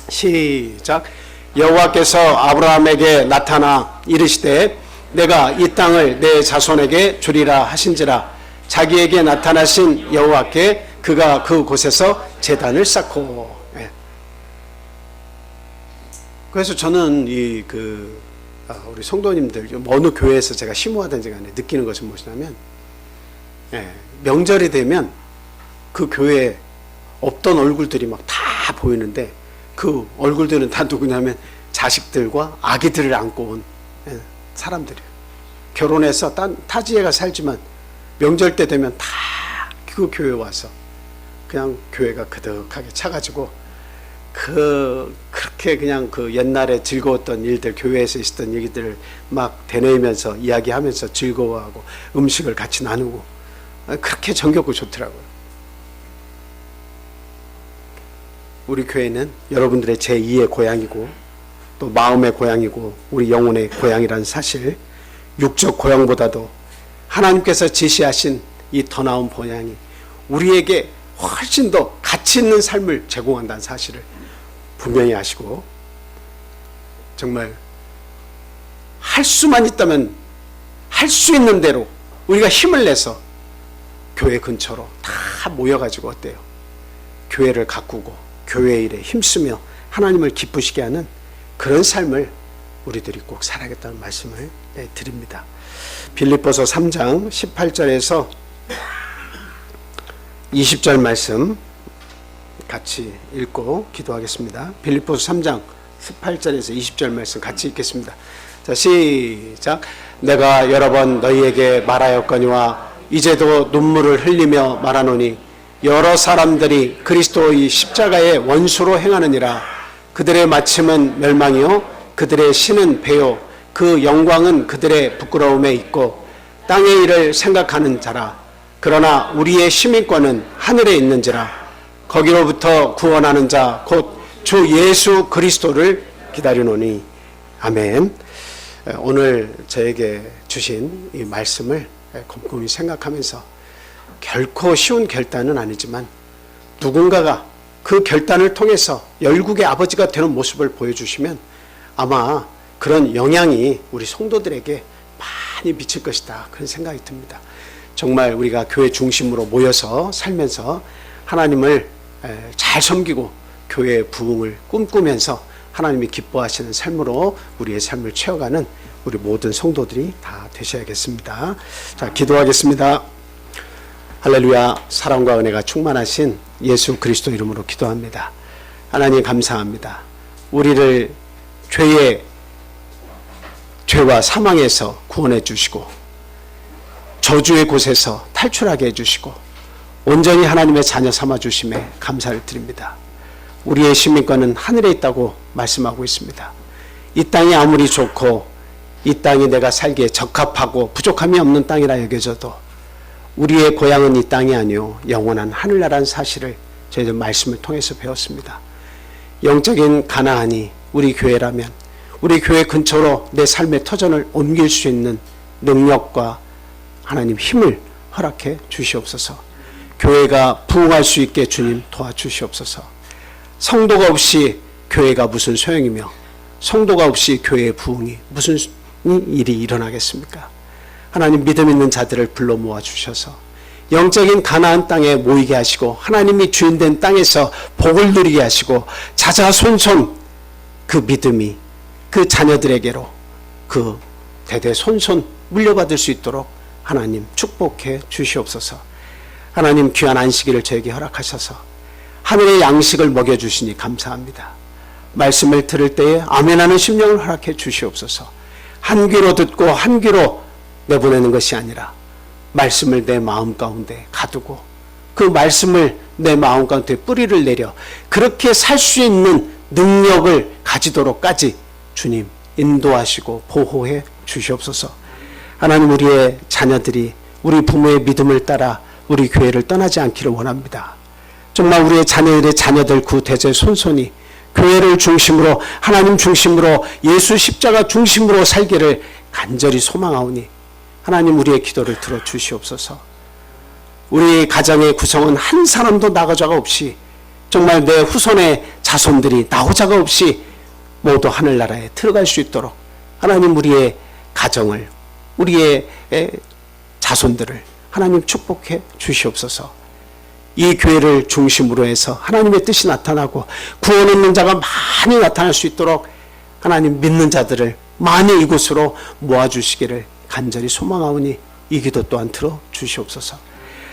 시작. 여호와께서 아브라함에게 나타나 이르시되 내가 이 땅을 내 자손에게 주리라 하신지라. 자기에게 나타나신 여호와께 그가 그곳에서 제단을 쌓고. 그래서 저는 우리 성도님들 어느 교회에서 제가 심호하든지 간에 느끼는 것은 무엇이냐면, 명절이 되면 그 교회에 없던 얼굴들이 막 다 보이는데 그 얼굴들은 다 누구냐면 자식들과 아기들을 안고 온 사람들이에요. 결혼해서 타지에가 살지만 명절 때 되면 다 그 교회 와서 그냥 교회가 그득하게 차가지고 그렇게 그냥 그 옛날에 즐거웠던 일들, 교회에서 있었던 얘기들을 막 되뇌이면서 이야기하면서 즐거워하고 음식을 같이 나누고 그렇게 정겹고 좋더라고요. 우리 교회는 여러분들의 제2의 고향이고 또 마음의 고향이고 우리 영혼의 고향이라는 사실, 육적 고향보다도 하나님께서 지시하신 이 더 나은 고향이 우리에게 훨씬 더 가치 있는 삶을 제공한다는 사실을 분명히 아시고, 정말 할 수만 있다면 할 수 있는 대로 우리가 힘을 내서 교회 근처로 다 모여가지고 어때요? 교회를 가꾸고 교회 일에 힘쓰며 하나님을 기쁘시게 하는 그런 삶을 우리들이 꼭 살아야겠다는 말씀을 드립니다. 빌립보서 3장 18절에서 20절 말씀 같이 읽고 기도하겠습니다. 빌립보서 3장 18절에서 20절 말씀 같이 읽겠습니다. 자, 시작. 내가 여러 번 너희에게 말하였거니와 이제도 눈물을 흘리며 말하노니 여러 사람들이 그리스도의 십자가의 원수로 행하느니라. 그들의 마침은 멸망이요 그들의 신은 배요 그 영광은 그들의 부끄러움에 있고 땅의 일을 생각하는 자라. 그러나 우리의 시민권은 하늘에 있는지라. 거기로부터 구원하는 자 곧 주 예수 그리스도를 기다리노니. 아멘. 오늘 저에게 주신 이 말씀을 곰곰이 생각하면서 결코 쉬운 결단은 아니지만 누군가가 그 결단을 통해서 열국의 아버지가 되는 모습을 보여주시면 아마 그런 영향이 우리 성도들에게 많이 미칠 것이다, 그런 생각이 듭니다. 정말 우리가 교회 중심으로 모여서 살면서 하나님을 잘 섬기고 교회의 부흥을 꿈꾸면서 하나님이 기뻐하시는 삶으로 우리의 삶을 채워가는 우리 모든 성도들이 다 되셔야겠습니다. 자, 기도하겠습니다. 할렐루야. 사랑과 은혜가 충만하신 예수 그리스도 이름으로 기도합니다. 하나님 감사합니다. 우리를 죄와 사망에서 구원해 주시고 저주의 곳에서 탈출하게 해주시고 온전히 하나님의 자녀 삼아 주심에 감사를 드립니다. 우리의 시민권은 하늘에 있다고 말씀하고 있습니다. 이 땅이 아무리 좋고 이 땅이 내가 살기에 적합하고 부족함이 없는 땅이라 여겨져도 우리의 고향은 이 땅이 아니요 영원한 하늘나라는 사실을 저희들 말씀을 통해서 배웠습니다. 영적인 가나안이 우리 교회라면 우리 교회 근처로 내 삶의 터전을 옮길 수 있는 능력과 하나님 힘을 허락해 주시옵소서. 교회가 부흥할 수 있게 주님 도와주시옵소서. 성도가 없이 교회가 무슨 소용이며 성도가 없이 교회의 부흥이 무슨 일이 일어나겠습니까? 하나님 믿음 있는 자들을 불러 모아 주셔서 영적인 가나안 땅에 모이게 하시고 하나님이 주인된 땅에서 복을 누리게 하시고 자자손손 그 믿음이 그 자녀들에게로 그 대대손손 물려받을 수 있도록 하나님 축복해 주시옵소서. 하나님 귀한 안식일을 저에게 허락하셔서 하늘의 양식을 먹여주시니 감사합니다. 말씀을 들을 때에 아멘하는 심령을 허락해 주시옵소서. 한 귀로 듣고 한 귀로 내보내는 것이 아니라 말씀을 내 마음 가운데 가두고 그 말씀을 내 마음 가운데 뿌리를 내려 그렇게 살 수 있는 능력을 가지도록까지 주님 인도하시고 보호해 주시옵소서. 하나님 우리의 자녀들이 우리 부모의 믿음을 따라 우리 교회를 떠나지 않기를 원합니다. 정말 우리의 자녀들의 자녀들 구대제 손손이 교회를 중심으로 하나님 중심으로 예수 십자가 중심으로 살기를 간절히 소망하오니 하나님 우리의 기도를 들어주시옵소서. 우리 가정의 구성은 한 사람도 나가자가 없이 정말 내 후손의 자손들이 나호자가 없이 모두 하늘나라에 들어갈 수 있도록 하나님 우리의 가정을, 우리의 자손들을 하나님 축복해 주시옵소서. 이 교회를 중심으로 해서 하나님의 뜻이 나타나고 구원 있는 자가 많이 나타날 수 있도록 하나님 믿는 자들을 많이 이곳으로 모아주시기를 간절히 소망하오니 이 기도 또한 들어주시옵소서.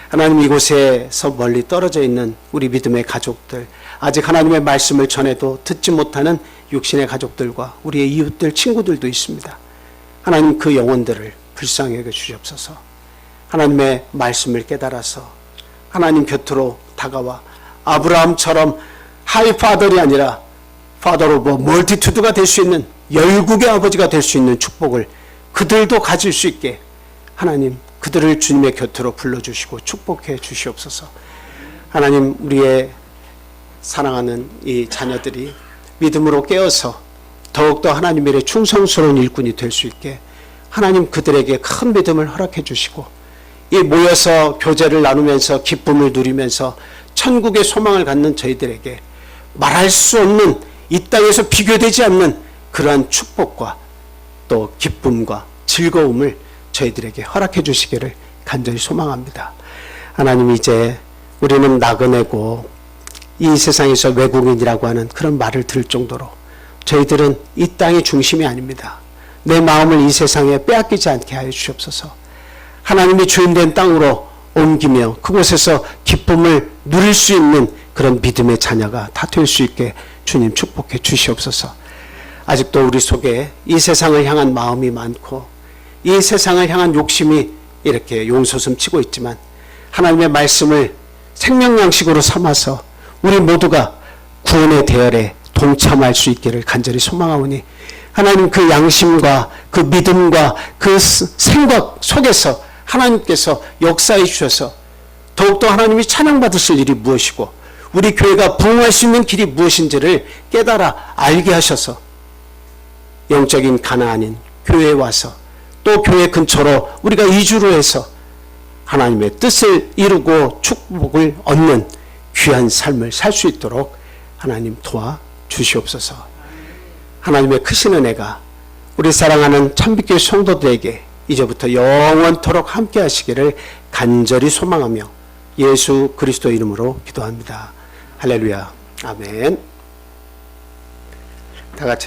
하나님 이곳에서 멀리 떨어져 있는 우리 믿음의 가족들, 아직 하나님의 말씀을 전해도 듣지 못하는 육신의 가족들과 우리의 이웃들, 친구들도 있습니다. 하나님 그 영혼들을 불쌍히 여겨 주시옵소서. 하나님의 말씀을 깨달아서 하나님 곁으로 다가와 아브라함처럼 하이파더이 아니라 파더 오브 멀티투드가 될 수 있는, 열국의 아버지가 될 수 있는 축복을 그들도 가질 수 있게 하나님 그들을 주님의 곁으로 불러주시고 축복해 주시옵소서. 하나님 우리의 사랑하는 이 자녀들이 믿음으로 깨어서 더욱더 하나님 일에 충성스러운 일꾼이 될 수 있게 하나님 그들에게 큰 믿음을 허락해 주시고, 이 모여서 교제를 나누면서 기쁨을 누리면서 천국의 소망을 갖는 저희들에게 말할 수 없는, 이 땅에서 비교되지 않는 그러한 축복과 또 기쁨과 즐거움을 저희들에게 허락해 주시기를 간절히 소망합니다. 하나님 이제 우리는 나그네고 이 세상에서 외국인이라고 하는 그런 말을 들을 정도로 저희들은 이 땅이 중심이 아닙니다. 내 마음을 이 세상에 빼앗기지 않게 하여 주시옵소서. 하나님이 주인된 땅으로 옮기며 그곳에서 기쁨을 누릴 수 있는 그런 믿음의 자녀가 다 될 수 있게 주님 축복해 주시옵소서. 아직도 우리 속에 이 세상을 향한 마음이 많고 이 세상을 향한 욕심이 이렇게 용솟음치고 있지만 하나님의 말씀을 생명양식으로 삼아서 우리 모두가 구원의 대열에 동참할 수 있기를 간절히 소망하오니 하나님 그 양심과 그 믿음과 그 생각 속에서 하나님께서 역사해 주셔서 더욱더 하나님이 찬양받으실 일이 무엇이고 우리 교회가 부흥할 수 있는 길이 무엇인지를 깨달아 알게 하셔서 영적인 가나안인 교회에 와서 또 교회 근처로 우리가 이주로 해서 하나님의 뜻을 이루고 축복을 얻는 귀한 삶을 살 수 있도록 하나님 도와 주시옵소서. 하나님의 크신 은혜가 우리 사랑하는 참빛교회 성도들에게 이제부터 영원토록 함께 하시기를 간절히 소망하며 예수 그리스도 이름으로 기도합니다. 할렐루야. 아멘. 다 같이